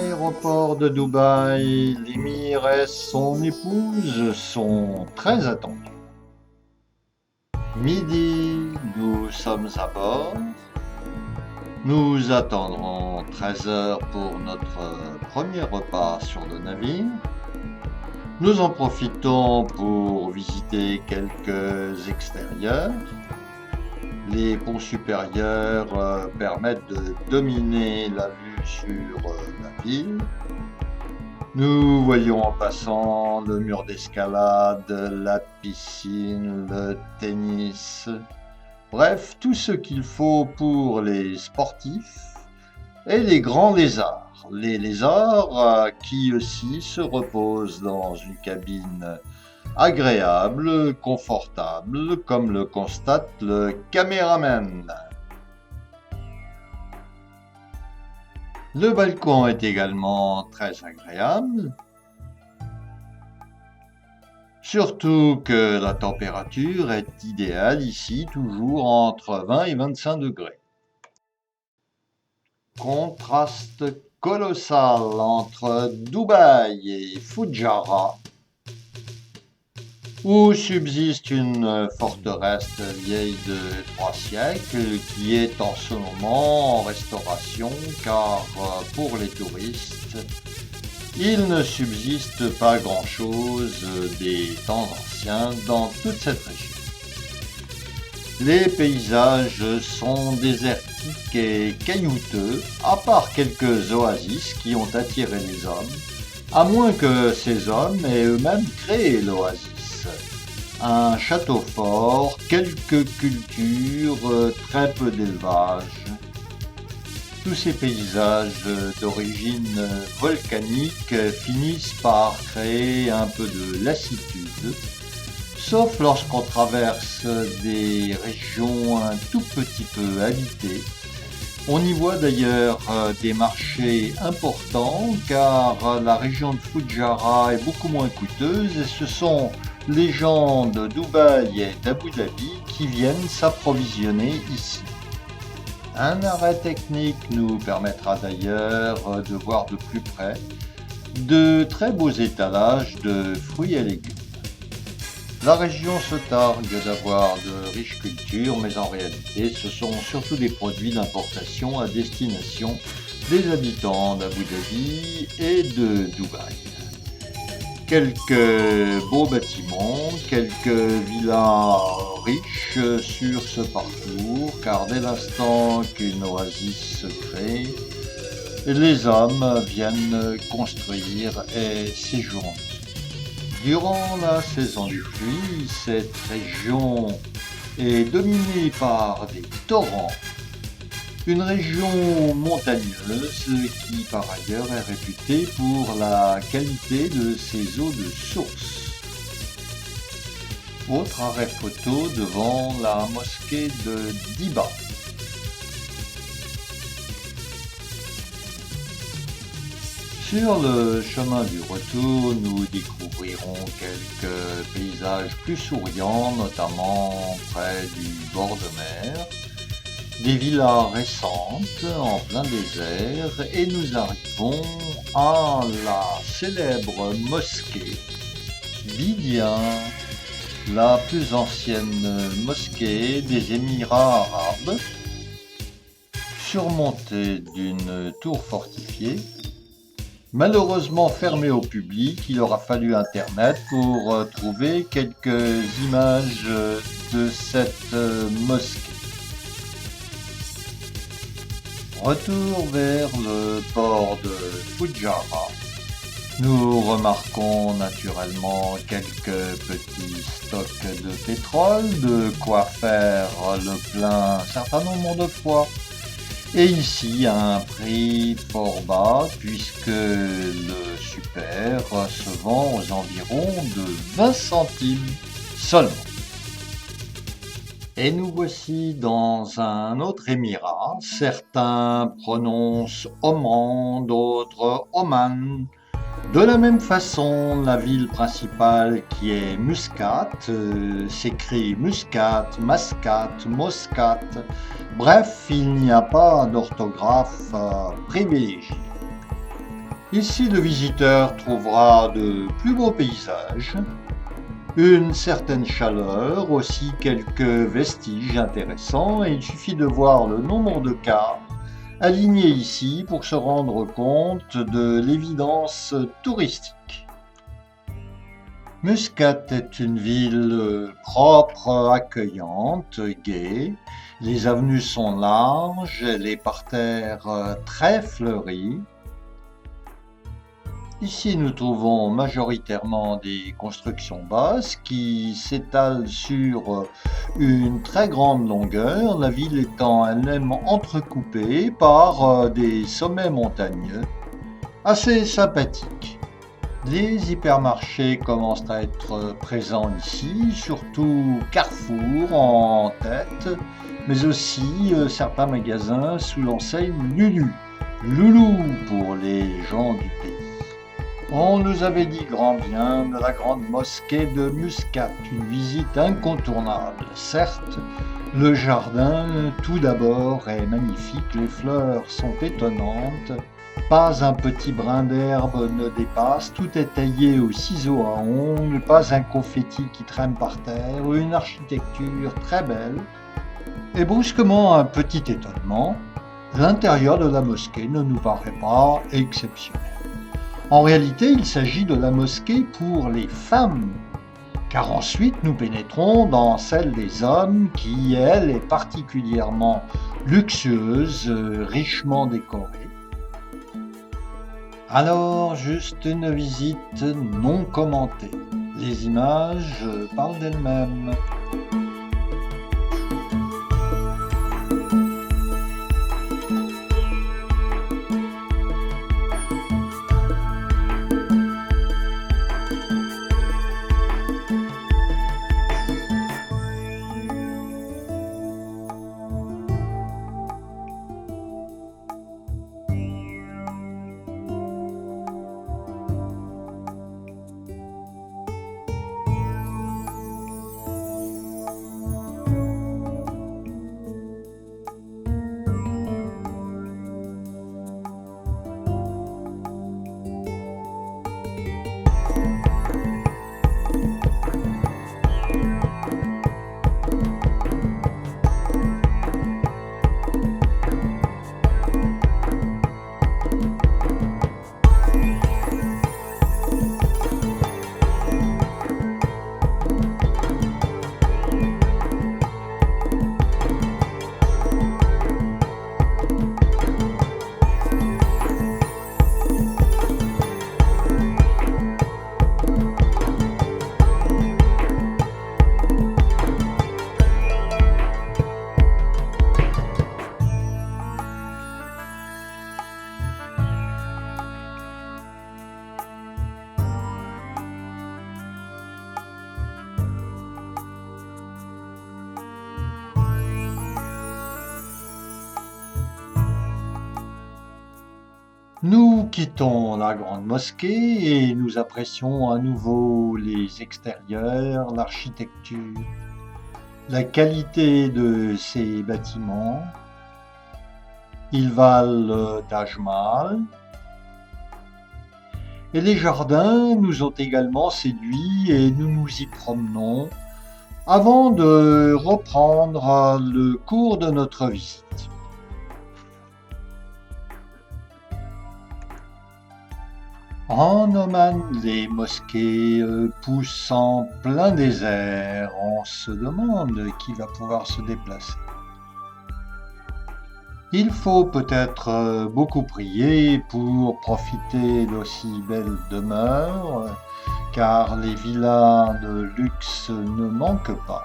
l'aéroport de Dubaï, l'émir et son épouse sont très attendus. Midi, nous sommes à bord. Nous attendrons 13 heures pour notre premier repas sur le navire. Nous en profitons pour visiter quelques extérieurs. Les ponts supérieurs permettent de dominer la vue sur la ville. Nous voyons en passant le mur d'escalade, la piscine, le tennis. Bref, tout ce qu'il faut pour les sportifs et les grands lézards. Les lézards qui aussi se reposent dans une cabine agréable, confortable, comme le constate le caméraman. Le balcon est également très agréable, surtout que la température est idéale ici, toujours entre 20 et 25 degrés. Contraste colossal entre Dubaï et Fujairah, où subsiste une forteresse vieille de 3 siècles qui est en ce moment en restauration car pour les touristes, il ne subsiste pas grand-chose des temps anciens dans toute cette région. Les paysages sont désertiques et caillouteux, à part quelques oasis qui ont attiré les hommes, à moins que ces hommes aient eux-mêmes créé l'oasis. Un château fort, quelques cultures, très peu d'élevage. Tous ces paysages d'origine volcanique finissent par créer un peu de lassitude, sauf lorsqu'on traverse des régions un tout petit peu habitées. On y voit d'ailleurs des marchés importants car la région de Fujairah est beaucoup moins coûteuse et ce sont les gens de Dubaï et d'Abu Dhabi qui viennent s'approvisionner ici. Un arrêt technique nous permettra d'ailleurs de voir de plus près de très beaux étalages de fruits et légumes. La région se targue d'avoir de riches cultures, mais en réalité, ce sont surtout des produits d'importation à destination des habitants d'Abu Dhabi et de Dubaï. Quelques beaux bâtiments, quelques villas riches sur ce parcours, car dès l'instant qu'une oasis se crée, les hommes viennent construire et séjourner. Durant la saison des pluies, cette région est dominée par des torrents, une région montagneuse qui par ailleurs est réputée pour la qualité de ses eaux de source. Autre arrêt photo devant la mosquée de Diba. Sur le chemin du retour, nous découvrirons quelques paysages plus souriants, notamment près du bord de mer, des villas récentes en plein désert, et nous arrivons à la célèbre mosquée Bidyan, la plus ancienne mosquée des Émirats arabes, surmontée d'une tour fortifiée. Malheureusement fermé au public, il aura fallu Internet pour trouver quelques images de cette mosquée. Retour vers le port de Fujairah. Nous remarquons naturellement quelques petits stocks de pétrole, de quoi faire le plein un certain nombre de fois. Et ici, à un prix fort bas, puisque le super se vend aux environs de 20 centimes seulement. Et nous voici dans un autre émirat. Certains prononcent Oman, d'autres Oman. De la même façon, la ville principale qui est Muscat s'écrit Muscat, Mascat, Moscat. Bref, il n'y a pas d'orthographe privilégiée. Ici, le visiteur trouvera de plus beaux paysages, une certaine chaleur, aussi quelques vestiges intéressants, et il suffit de voir le nombre de cars alignés ici pour se rendre compte de l'évidence touristique. Muscat est une ville propre, accueillante, gaie. Les avenues sont larges, les parterres très fleuris. Ici, nous trouvons majoritairement des constructions basses qui s'étalent sur une très grande longueur, la ville étant elle-même entrecoupée par des sommets montagneux assez sympathiques. Les hypermarchés commencent à être présents ici, surtout Carrefour en tête, mais aussi certains magasins sous l'enseigne Lulu. Loulou pour les gens du pays. On nous avait dit grand bien de la grande mosquée de Muscat, une visite incontournable. Certes, le jardin, tout d'abord, est magnifique, les fleurs sont étonnantes, pas un petit brin d'herbe ne dépasse, tout est taillé au ciseau à ongles, pas un confetti qui traîne par terre, une architecture très belle. Et brusquement, un petit étonnement, l'intérieur de la mosquée ne nous paraît pas exceptionnel. En réalité, il s'agit de la mosquée pour les femmes, car ensuite nous pénétrons dans celle des hommes qui, elle, est particulièrement luxueuse, richement décorée. Alors, juste une visite non commentée. Les images parlent d'elles-mêmes. Nous quittons la grande mosquée et nous apprécions à nouveau les extérieurs, l'architecture, la qualité de ces bâtiments. Ils valent le Taj Mahal. Et les jardins nous ont également séduits et nous nous y promenons avant de reprendre le cours de notre visite. En Oman, les mosquées poussent en plein désert. On se demande qui va pouvoir se déplacer. Il faut peut-être beaucoup prier pour profiter d'aussi belles demeures, car les villas de luxe ne manquent pas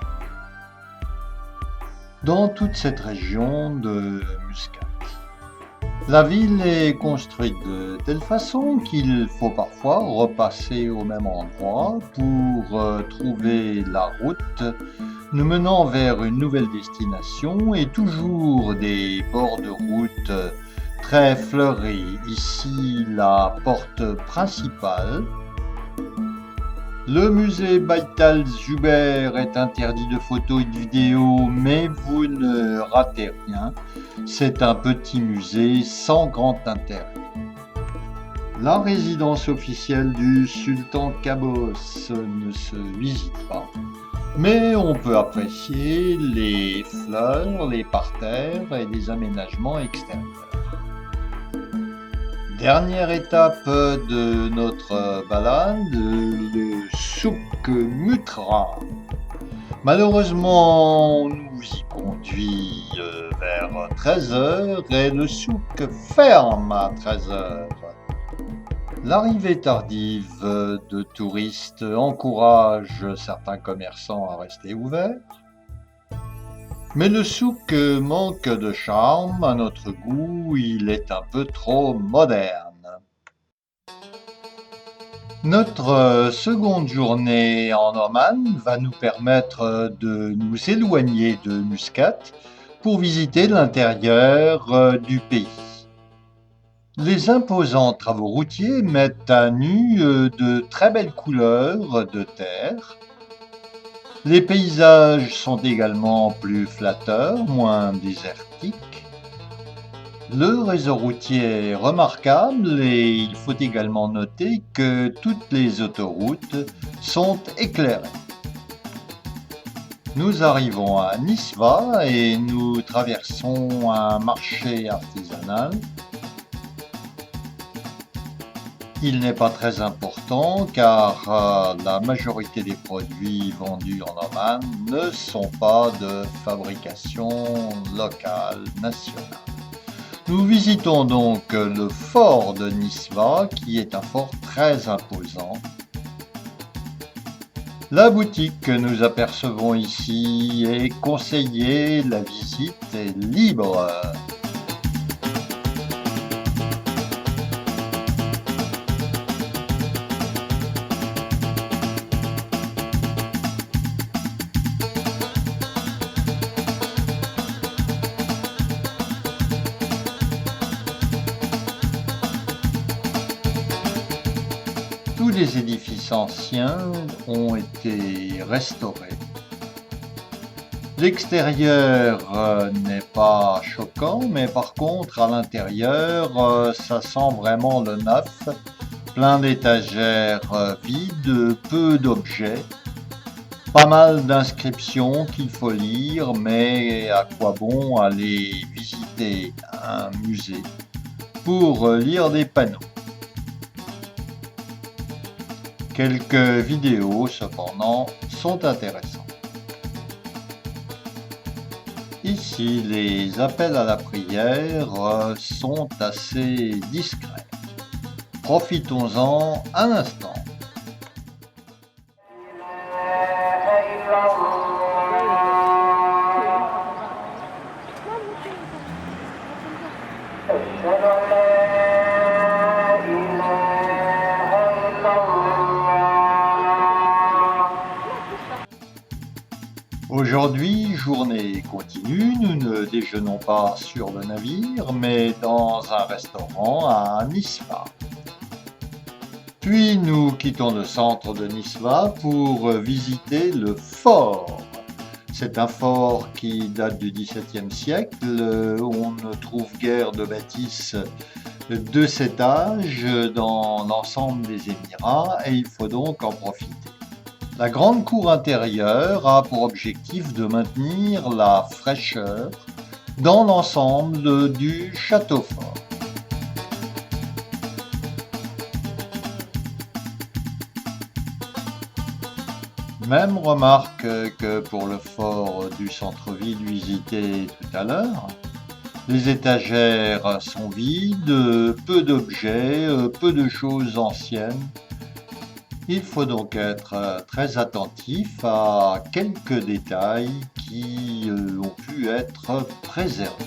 dans toute cette région de Muscat. La ville est construite de telle façon qu'il faut parfois repasser au même endroit pour trouver la route nous menant vers une nouvelle destination et toujours des bords de route très fleuris. Ici, la porte principale. Le musée Baital Zuber est interdit de photos et de vidéos, mais vous ne ratez rien. C'est un petit musée sans grand intérêt. La résidence officielle du sultan Qaboos ne se visite pas, mais on peut apprécier les fleurs, les parterres et les aménagements extérieurs. Dernière étape de notre balade, le souk Mutra. Malheureusement, on nous y conduit vers 13 heures et le souk ferme à 13 heures. L'arrivée tardive de touristes encourage certains commerçants à rester ouverts, mais le souk manque de charme à notre goût, il est un peu trop moderne. Notre seconde journée en Oman va nous permettre de nous éloigner de Muscat pour visiter l'intérieur du pays. Les imposants travaux routiers mettent à nu de très belles couleurs de terre. Les paysages sont également plus flatteurs, moins désertiques. Le réseau routier est remarquable et il faut également noter que toutes les autoroutes sont éclairées. Nous arrivons à Nisva et nous traversons un marché artisanal. Il n'est pas très important car la majorité des produits vendus en Oman ne sont pas de fabrication locale, nationale. Nous visitons donc le fort de Nisva qui est un fort très imposant. La boutique que nous apercevons ici est conseillée, la visite est libre. Tous les édifices anciens ont été restaurés. L'extérieur n'est pas choquant, mais par contre à l'intérieur, ça sent vraiment le neuf. Plein d'étagères vides, peu d'objets, pas mal d'inscriptions qu'il faut lire, mais à quoi bon aller visiter un musée pour lire des panneaux? Quelques vidéos, cependant, sont intéressantes. Ici, les appels à la prière sont assez discrets. Profitons-en un instant. Aujourd'hui, journée continue, nous ne déjeunons pas sur le navire, mais dans un restaurant à Nisva. Puis nous quittons le centre de Nisva pour visiter le fort. C'est un fort qui date du XVIIe siècle. On ne trouve guère de bâtisse de cet âge dans l'ensemble des Émirats et il faut donc en profiter. La grande cour intérieure a pour objectif de maintenir la fraîcheur dans l'ensemble du château fort. Même remarque que pour le fort du centre-ville visité tout à l'heure, les étagères sont vides, peu d'objets, peu de choses anciennes. Il faut donc être très attentif à quelques détails qui ont pu être préservés.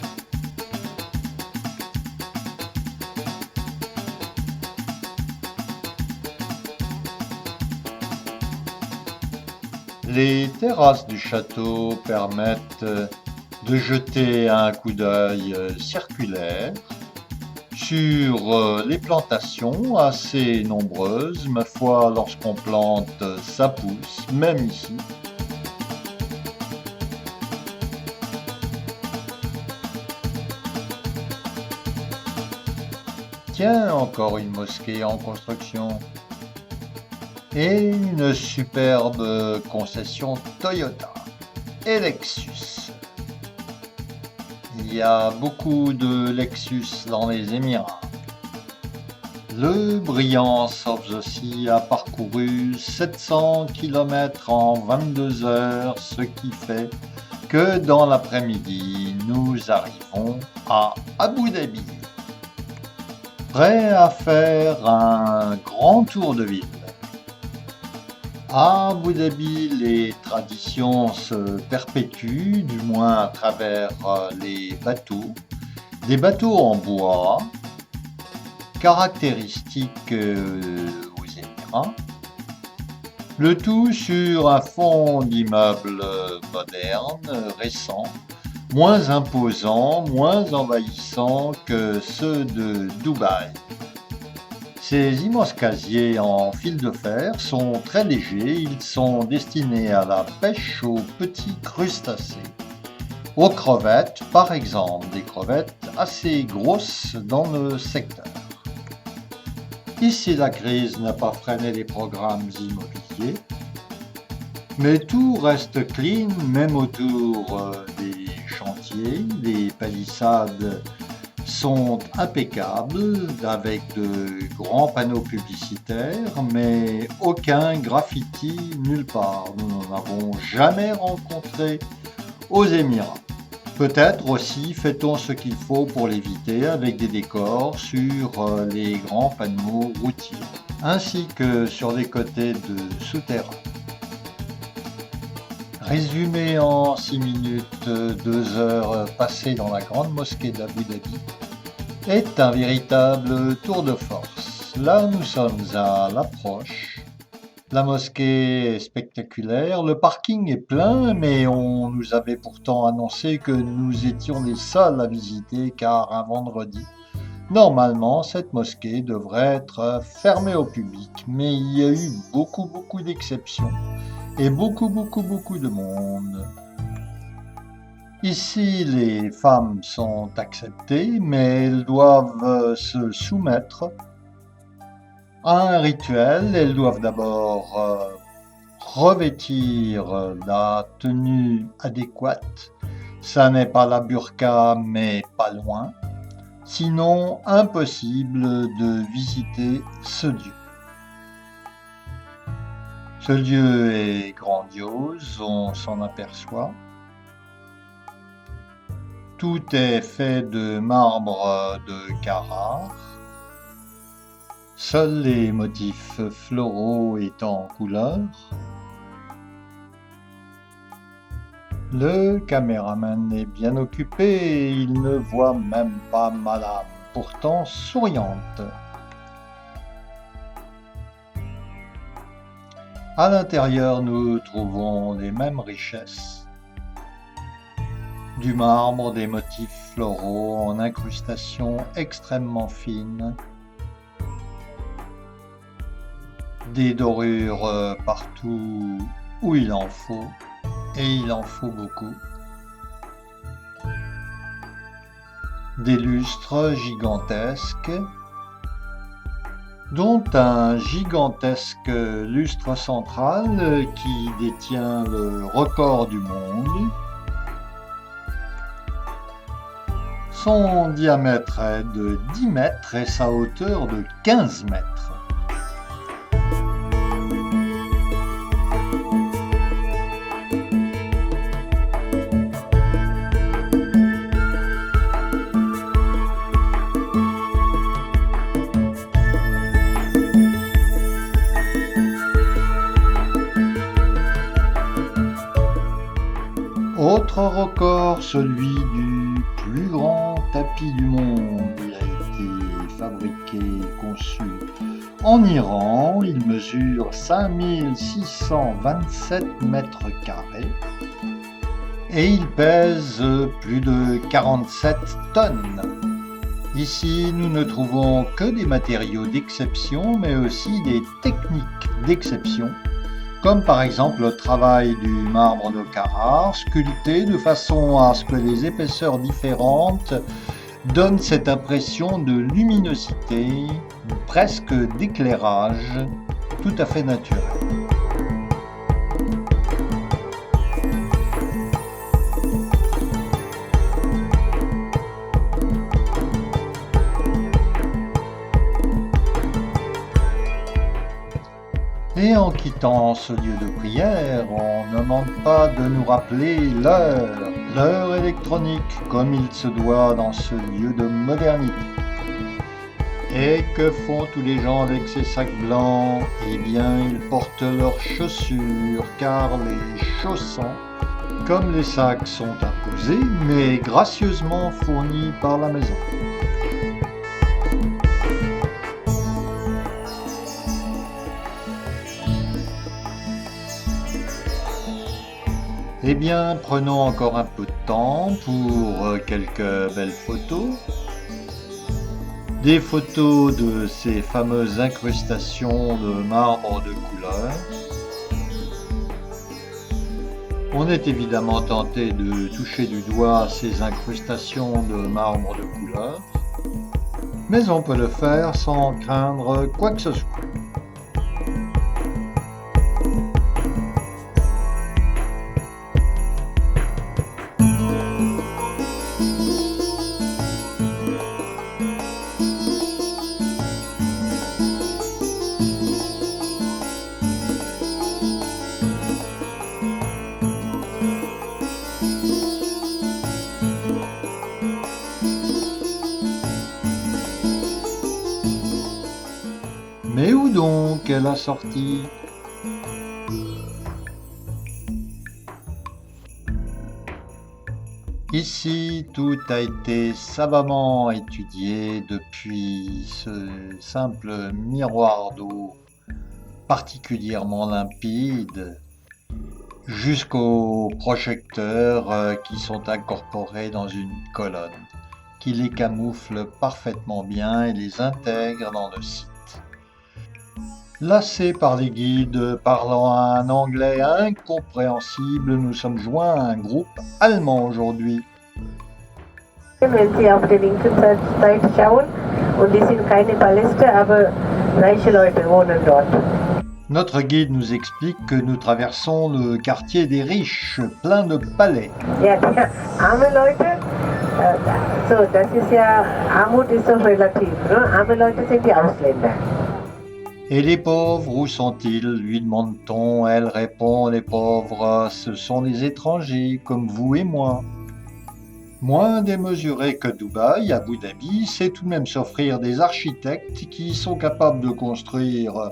Les terrasses du château permettent de jeter un coup d'œil circulaire sur les plantations assez nombreuses. Ma foi, lorsqu'on plante, ça pousse, même ici. Tiens, encore une mosquée en construction. Et une superbe concession Toyota et Lexus. Il y a beaucoup de Lexus dans les Émirats. Le brillant Soft the Sea a parcouru 700 km en 22 heures, ce qui fait que dans l'après-midi, nous arrivons à Abu Dhabi. Prêt à faire un grand tour de ville. À Abu Dhabi, les traditions se perpétuent, du moins à travers les bateaux. Des bateaux en bois, caractéristiques aux Émirats. Le tout sur un fond d'immeubles modernes, récents, moins imposants, moins envahissants que ceux de Dubaï. Ces immenses casiers en fil de fer sont très légers, ils sont destinés à la pêche aux petits crustacés. Aux crevettes, par exemple, des crevettes assez grosses dans le secteur. Ici, la crise n'a pas freiné les programmes immobiliers, mais tout reste clean, même autour des chantiers. Les palissades sont impeccables, avec de grands panneaux publicitaires, mais aucun graffiti nulle part. Nous n'en avons jamais rencontré aux Émirats. Peut-être aussi fait-on ce qu'il faut pour l'éviter avec des décors sur les grands panneaux routiers, ainsi que sur les côtés de souterrains. Résumé en 6 minutes, 2 heures passées dans la grande mosquée d'Abu Dhabi est un véritable tour de force. Là, nous sommes à l'approche. La mosquée est spectaculaire, le parking est plein, mais on nous avait pourtant annoncé que nous étions les seuls à visiter car un vendredi, normalement, cette mosquée devrait être fermée au public, mais il y a eu beaucoup d'exceptions et beaucoup de monde. Ici, les femmes sont acceptées, mais elles doivent se soumettre à un rituel. Elles doivent d'abord revêtir la tenue adéquate. Ça n'est pas la burqa, mais pas loin. Sinon, impossible de visiter ce lieu. Ce lieu est grandiose, on s'en aperçoit. Tout est fait de marbre de Carrare. Seuls les motifs floraux étant en couleur. Le caméraman est bien occupé et il ne voit même pas madame, pourtant souriante. À l'intérieur, nous trouvons les mêmes richesses. Du marbre, des motifs floraux en incrustation extrêmement fine. Des dorures partout où il en faut, et il en faut beaucoup. Des lustres gigantesques, dont un gigantesque lustre central qui détient le record du monde. Son diamètre est de 10 mètres et sa hauteur de 15 mètres. Autre record, celui du plus grand tapis du monde. Il a été fabriqué et conçu en Iran. Il mesure 5627 mètres carrés et il pèse plus de 47 tonnes. Ici, nous ne trouvons que des matériaux d'exception, mais aussi des techniques d'exception, comme par exemple le travail du marbre de Carrare, sculpté de façon à ce que les épaisseurs différentes donne cette impression de luminosité, presque d'éclairage, tout à fait naturel. Et en quittant ce lieu de prière, on ne manque pas de nous rappeler l'heure électronique, comme il se doit dans ce lieu de modernité. Et que font tous les gens avec ces sacs blancs? Eh bien, ils portent leurs chaussures, car les chaussants, comme les sacs, sont imposés, mais gracieusement fournis par la maison. Eh bien, prenons encore un peu de temps pour quelques belles photos. Des photos de ces fameuses incrustations de marbre de couleur. On est évidemment tenté de toucher du doigt ces incrustations de marbre de couleur, mais on peut le faire sans craindre quoi que ce soit. Mais où donc est la sortie? Ici, tout a été savamment étudié depuis ce simple miroir d'eau particulièrement limpide jusqu'aux projecteurs qui sont incorporés dans une colonne qui les camoufle parfaitement bien et les intègre dans le site. Lassés par les guides parlant un anglais incompréhensible, nous sommes joints à un groupe allemand aujourd'hui. Wenn Sie auf den linken Seite schauen, und die sind keine Paläste, aber reiche Leute wohnen dort. Notre guide nous explique que nous traversons le quartier des riches, plein de palais. Ja, die arme Leute, so, das ist ja, Armut ist doch relativ, ne? Arme Leute sind die Ausländer. Et les pauvres, où sont-ils? Lui demande-t-on. Elle répond, les pauvres, ce sont les étrangers, comme vous et moi. Moins démesuré que Dubaï, Abu Dhabi, c'est tout de même s'offrir des architectes qui sont capables de construire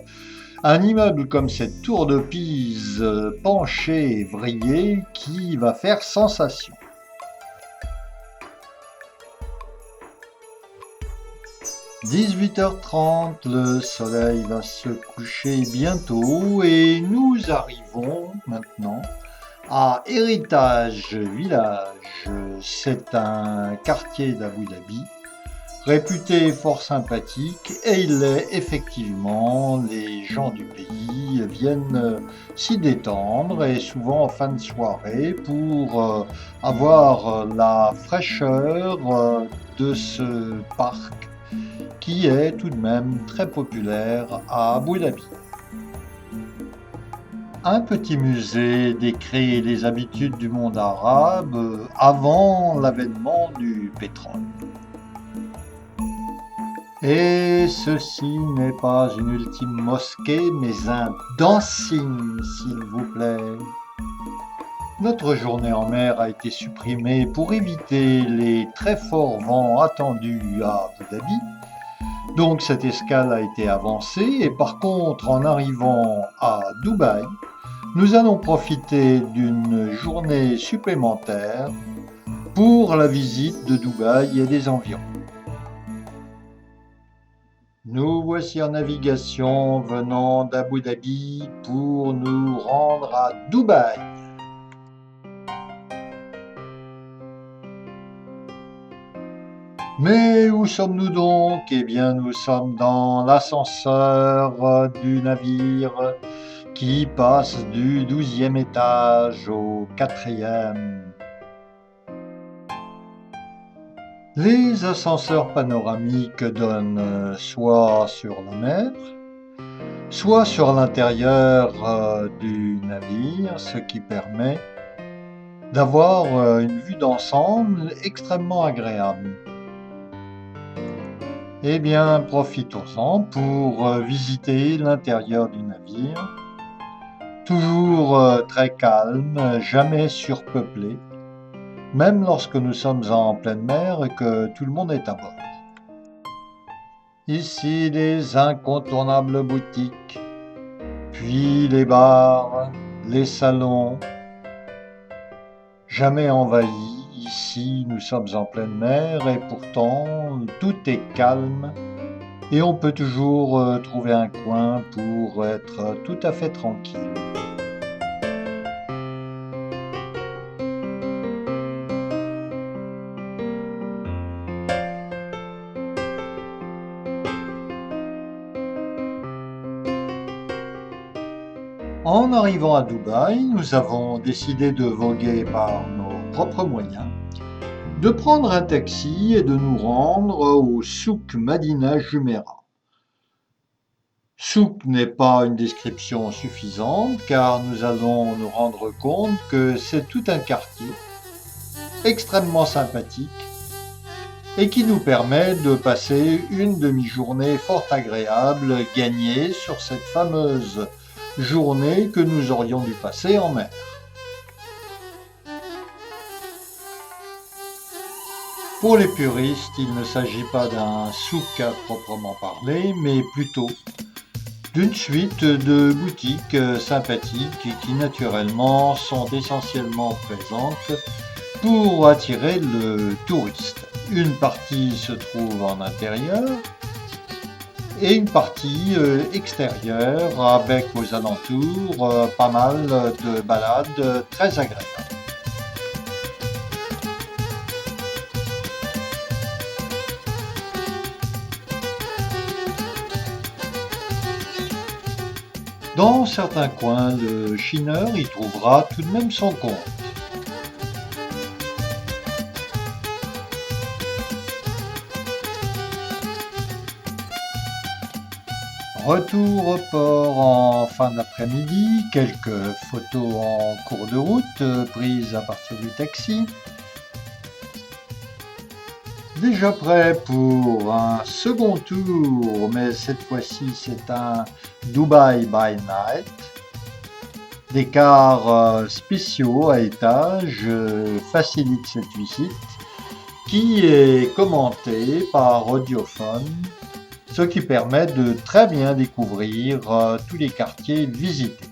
un immeuble comme cette tour de Pise, penchée et vrillée, qui va faire sensation. « 18h30, le soleil va se coucher bientôt et nous arrivons maintenant à Héritage Village. C'est un quartier d'Abu Dhabi, réputé fort sympathique, et il l'est effectivement. Les gens du pays viennent s'y détendre et souvent en fin de soirée pour avoir la fraîcheur de ce parc qui est tout de même très populaire à Abu Dhabi. Un petit musée décrit les habitudes du monde arabe avant l'avènement du pétrole. Et ceci n'est pas une ultime mosquée, mais un dancing, s'il vous plaît. Notre journée en mer a été supprimée pour éviter les très forts vents attendus à Abu Dhabi. Donc cette escale a été avancée et par contre, en arrivant à Dubaï, nous allons profiter d'une journée supplémentaire pour la visite de Dubaï et des environs. Nous voici en navigation venant d'Abu Dhabi pour nous rendre à Dubaï. Mais où sommes-nous donc? Eh bien, nous sommes dans l'ascenseur du navire qui passe du 12e étage au 4e. Les ascenseurs panoramiques donnent soit sur la mer, soit sur l'intérieur du navire, ce qui permet d'avoir une vue d'ensemble extrêmement agréable. Eh bien, profitons-en pour visiter l'intérieur du navire, toujours très calme, jamais surpeuplé, même lorsque nous sommes en pleine mer et que tout le monde est à bord. Ici, les incontournables boutiques, puis les bars, les salons, jamais envahis. Ici, nous sommes en pleine mer et pourtant, tout est calme et on peut toujours trouver un coin pour être tout à fait tranquille. En arrivant à Dubaï, nous avons décidé de voguer par nos propres moyens, de prendre un taxi et de nous rendre au Souk Madina Jumeirah. Souk n'est pas une description suffisante car nous allons nous rendre compte que c'est tout un quartier extrêmement sympathique et qui nous permet de passer une demi-journée fort agréable gagnée sur cette fameuse journée que nous aurions dû passer en mer. Pour les puristes, il ne s'agit pas d'un souk à proprement parler, mais plutôt d'une suite de boutiques sympathiques et qui naturellement sont essentiellement présentes pour attirer le touriste. Une partie se trouve en intérieur et une partie extérieure avec aux alentours pas mal de balades très agréables. Dans certains coins, le chineur y trouvera tout de même son compte. Retour au port en fin d'après-midi, quelques photos en cours de route prises à partir du taxi. Déjà prêt pour un second tour, mais cette fois-ci c'est un Dubai by Night. Des cars spéciaux à étage facilitent cette visite qui est commentée par audiophone, ce qui permet de très bien découvrir tous les quartiers visités.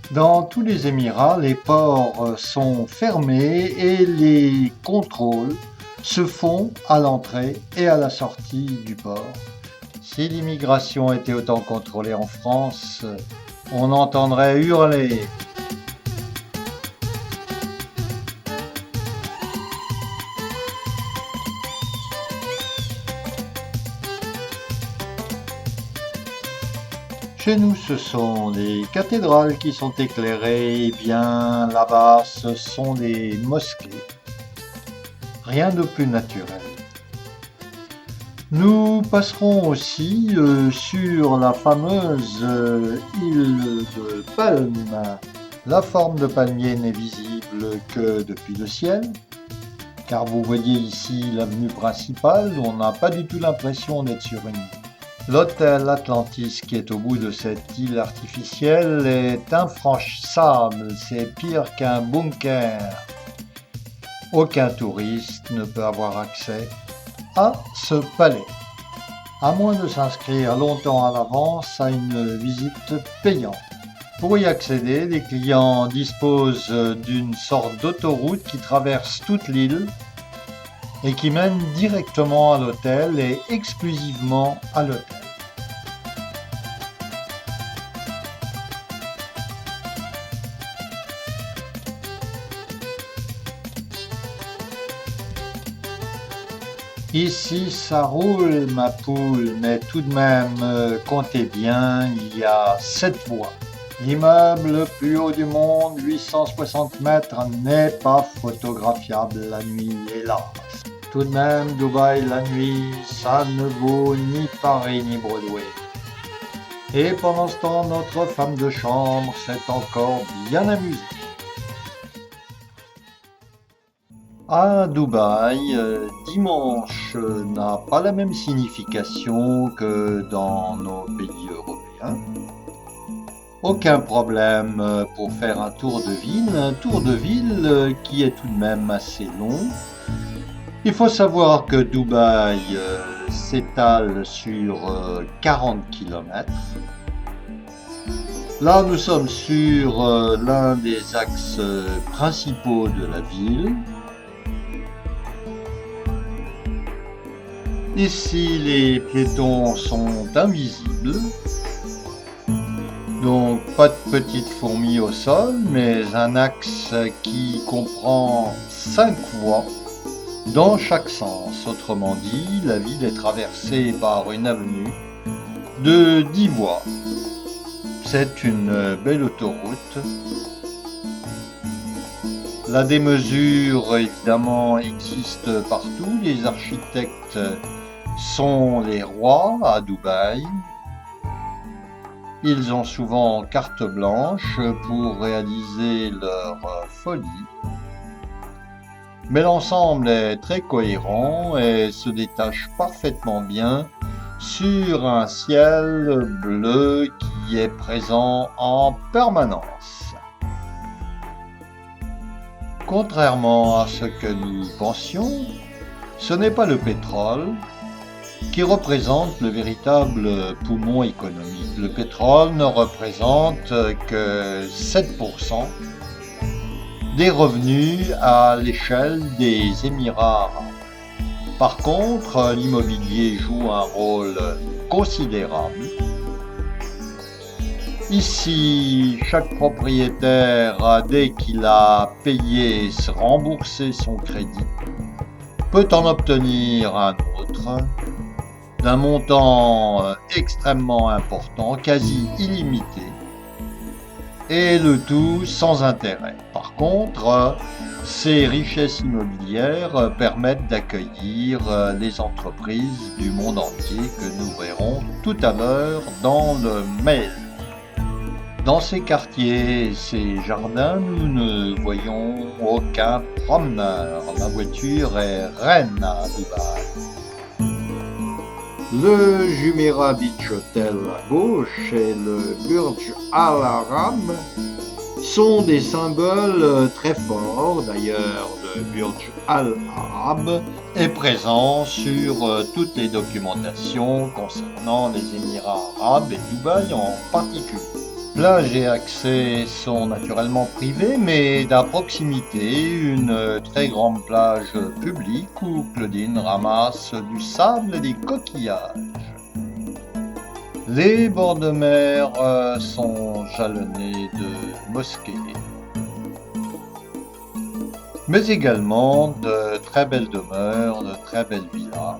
Dans tous les Émirats, les ports sont fermés et les contrôles se font à l'entrée et à la sortie du port. Si l'immigration était autant contrôlée en France, on entendrait hurler. Chez nous, ce sont les cathédrales qui sont éclairées, et bien là-bas, ce sont les mosquées. Rien de plus naturel. Nous passerons aussi sur la fameuse île de Palme. La forme de palmier n'est visible que depuis le ciel, car vous voyez ici l'avenue principale, on n'a pas du tout l'impression d'être sur une île. L'hôtel Atlantis qui est au bout de cette île artificielle est infranchissable, c'est pire qu'un bunker. Aucun touriste ne peut avoir accès à ce palais, à moins de s'inscrire longtemps à l'avance à une visite payante. Pour y accéder, les clients disposent d'une sorte d'autoroute qui traverse toute l'île et qui mène directement à l'hôtel et exclusivement à l'hôtel. Ici, ça roule, ma poule, mais tout de même, comptez bien, il y a 7 voies. L'immeuble le plus haut du monde, 860 mètres, n'est pas photographiable la nuit, hélas. Tout de même, Dubaï la nuit, ça ne vaut ni Paris ni Broadway. Et pendant ce temps, notre femme de chambre s'est encore bien amusée. À Dubaï, dimanche n'a pas la même signification que dans nos pays européens. Aucun problème pour faire un tour de ville qui est tout de même assez long. Il faut savoir que Dubaï s'étale sur 40 km. Là, nous sommes sur l'un des axes principaux de la ville. Ici, les piétons sont invisibles. Donc, pas de petites fourmis au sol, mais un axe qui comprend 5 voies dans chaque sens. Autrement dit, la ville est traversée par une avenue de 10 voies. C'est une belle autoroute. La démesure, évidemment, existe partout. Les architectes sont les rois à Dubaï. Ils ont souvent carte blanche pour réaliser leur folie. Mais l'ensemble est très cohérent et se détache parfaitement bien sur un ciel bleu qui est présent en permanence. Contrairement à ce que nous pensions, ce n'est pas le pétrole qui représente le véritable poumon économique. Le pétrole ne représente que 7% des revenus à l'échelle des Émirats arabes. Par contre, l'immobilier joue un rôle considérable. Ici, chaque propriétaire, dès qu'il a payé et remboursé son crédit, peut en obtenir un autre d'un montant extrêmement important, quasi illimité, et le tout sans intérêt. Par contre, ces richesses immobilières permettent d'accueillir les entreprises du monde entier que nous verrons tout à l'heure dans le mail. Dans ces quartiers, ces jardins, nous ne voyons aucun promeneur. La voiture est reine à Dubaï. Le Jumeirah Beach Hotel à gauche et le Burj Al Arab sont des symboles très forts. D'ailleurs, le Burj Al Arab est présent sur toutes les documentations concernant les Émirats arabes et Dubaï en particulier. Plage et accès sont naturellement privés, mais d'à proximité, une très grande plage publique où Claudine ramasse du sable et des coquillages. Les bords de mer sont jalonnés de mosquées, mais également de très belles demeures, de très belles villas,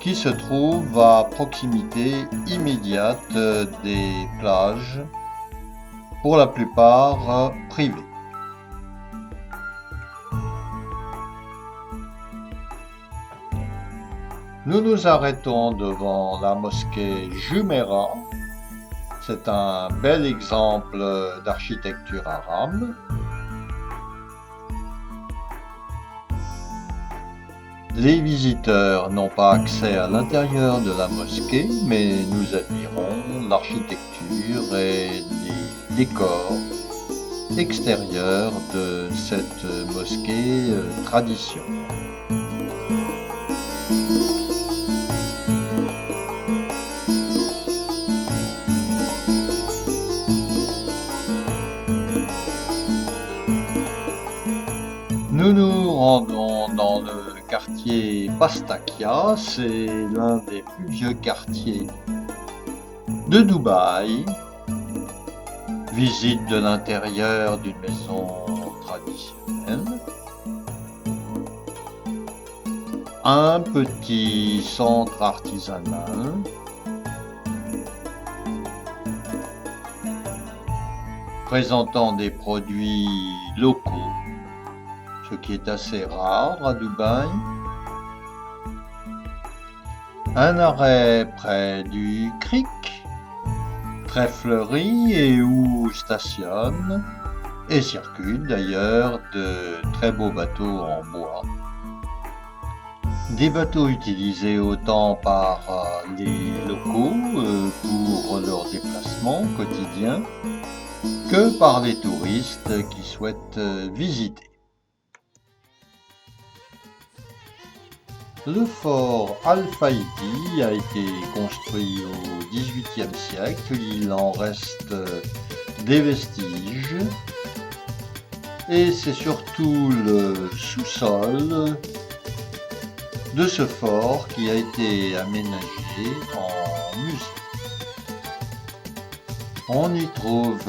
qui se trouve à proximité immédiate des plages, pour la plupart privées. Nous nous arrêtons devant la mosquée Jumeirah. C'est un bel exemple d'architecture arabe. Les visiteurs n'ont pas accès à l'intérieur de la mosquée, mais nous admirons l'architecture et les décors extérieurs de cette mosquée traditionnelle. Nous nous rendons dans le quartier Bastakia, c'est l'un des plus vieux quartiers de Dubaï. Visite de l'intérieur d'une maison traditionnelle. Un petit centre artisanal. Présentant des produits locaux ce qui est assez rare à Dubaï. Un arrêt près du creek, très fleuri et où stationnent et circulent d'ailleurs de très beaux bateaux en bois. Des bateaux utilisés autant par les locaux pour leurs déplacements quotidiens que par les touristes qui souhaitent visiter. Le fort Al-Faidi a été construit au XVIIIe siècle, il en reste des vestiges et c'est surtout le sous-sol de ce fort qui a été aménagé en musée. On n'y trouve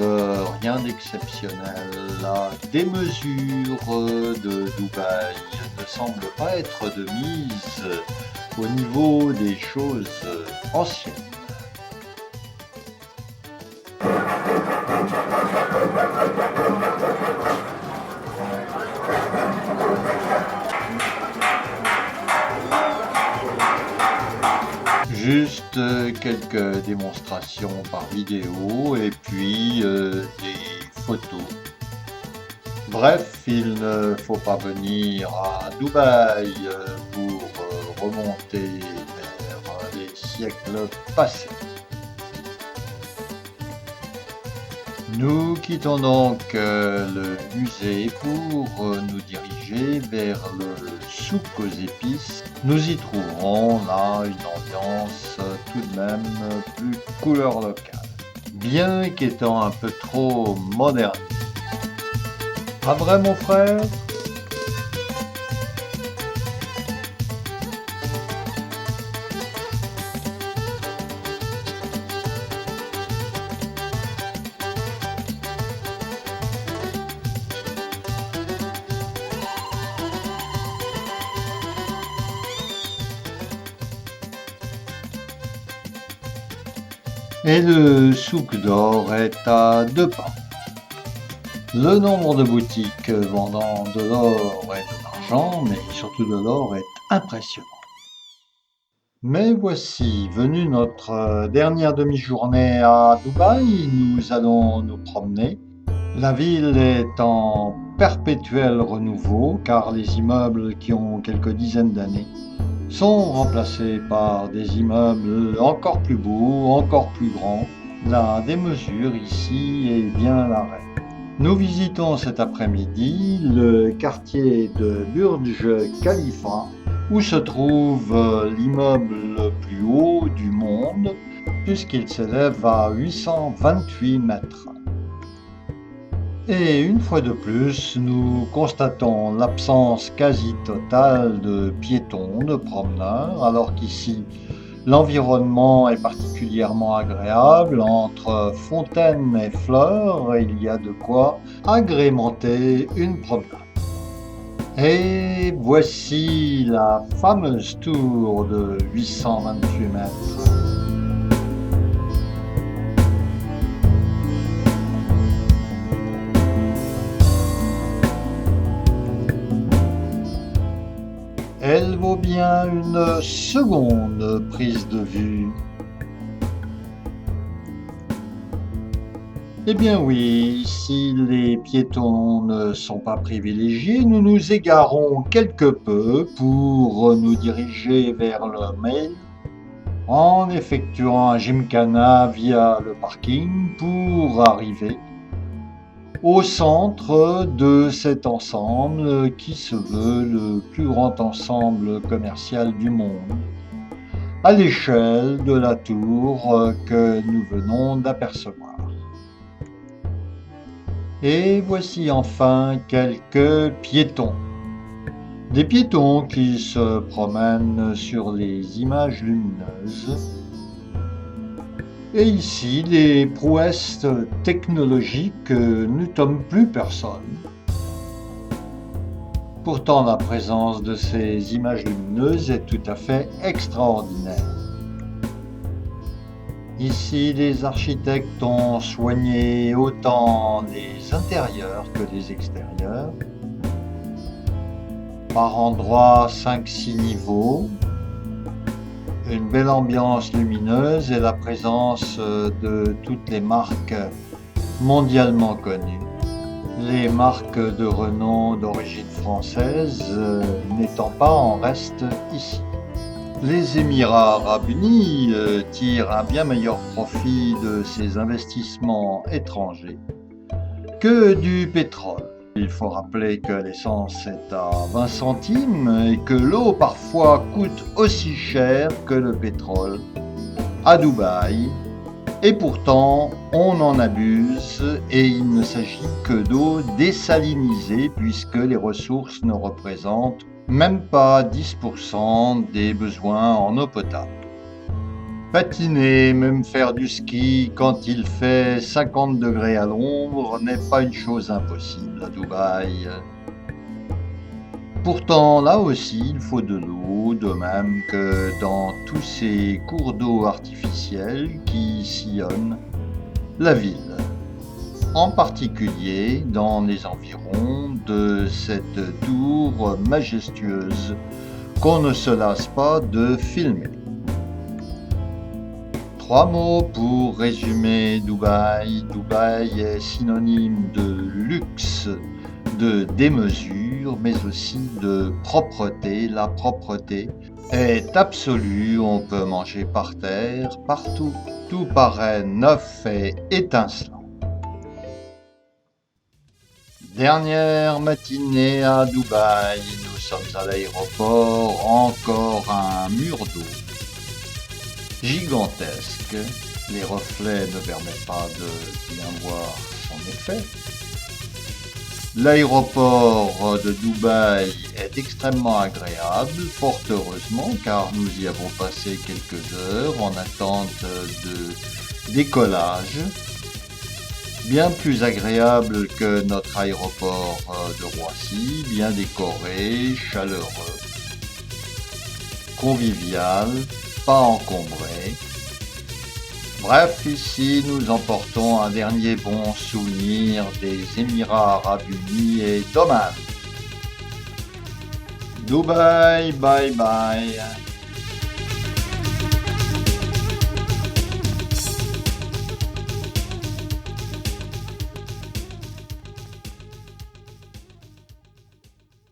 rien d'exceptionnel. La démesure de Dubaï ne semble pas être de mise au niveau des choses anciennes. Juste quelques démonstrations par vidéo et puis des photos. Bref, il ne faut pas venir à Dubaï pour remonter vers les siècles passés. Nous quittons donc le musée pour nous diriger vers le souk aux épices. Nous y trouverons là une ambiance tout de même plus couleur locale, bien qu'étant un peu trop moderne. Pas vrai mon frère ? Et le souk d'or est à 2 pas. Le nombre de boutiques vendant de l'or et de l'argent, mais surtout de l'or, est impressionnant. Mais voici, venue notre dernière demi-journée à Dubaï, nous allons nous promener. La ville est en perpétuel renouveau, car les immeubles qui ont quelques dizaines d'années sont remplacés par des immeubles encore plus beaux, encore plus grands. La démesure ici est bien la règle. Nous visitons cet après-midi le quartier de Burj Khalifa, où se trouve l'immeuble le plus haut du monde, puisqu'il s'élève à 828 mètres. Et une fois de plus, nous constatons l'absence quasi totale de piétons, de promeneurs, alors qu'ici, l'environnement est particulièrement agréable. Entre fontaines et fleurs, il y a de quoi agrémenter une promenade. Et voici la fameuse tour de 828 mètres. Elle vaut bien une seconde prise de vue. Eh bien oui, si les piétons ne sont pas privilégiés, nous nous égarons quelque peu pour nous diriger vers le mail en effectuant un gymkhana via le parking pour arriver au centre de cet ensemble qui se veut le plus grand ensemble commercial du monde, à l'échelle de la tour que nous venons d'apercevoir. Et voici enfin quelques piétons. Des piétons qui se promènent sur les images lumineuses. Et ici, les prouesses technologiques n'étonnent plus personne. Pourtant, la présence de ces images lumineuses est tout à fait extraordinaire. Ici, les architectes ont soigné autant les intérieurs que les extérieurs. Par endroits, 5-6 niveaux, une belle ambiance lumineuse et la présence de toutes les marques mondialement connues. Les marques de renom d'origine française n'étant pas en reste ici. Les Émirats arabes unis tirent un bien meilleur profit de ces investissements étrangers que du pétrole. Il faut rappeler que l'essence est à 20 centimes et que l'eau parfois coûte aussi cher que le pétrole à Dubaï. Et pourtant, on en abuse et il ne s'agit que d'eau désalinisée puisque les ressources ne représentent même pas 10% des besoins en eau potable. Patiner, même faire du ski quand il fait 50 degrés à l'ombre n'est pas une chose impossible à Dubaï. Pourtant, là aussi, il faut de l'eau, de même que dans tous ces cours d'eau artificiels qui sillonnent la ville, en particulier dans les environs de cette tour majestueuse qu'on ne se lasse pas de filmer. 3 mots pour résumer Dubaï. Dubaï est synonyme de luxe, de démesure, mais aussi de propreté. La propreté est absolue, on peut manger par terre, partout. Tout paraît neuf et étincelant. Dernière matinée à Dubaï, nous sommes à l'aéroport, encore un mur d'eau gigantesque. Les reflets ne permettent pas de bien voir son effet. L'aéroport de Dubaï est extrêmement agréable, fort heureusement, car nous y avons passé quelques heures en attente de décollage. Bien plus agréable que notre aéroport de Roissy, bien décoré, chaleureux, convivial, pas encombré. Bref, ici nous emportons un dernier bon souvenir des Émirats arabes unis et d'Oman. Dubaï, bye bye.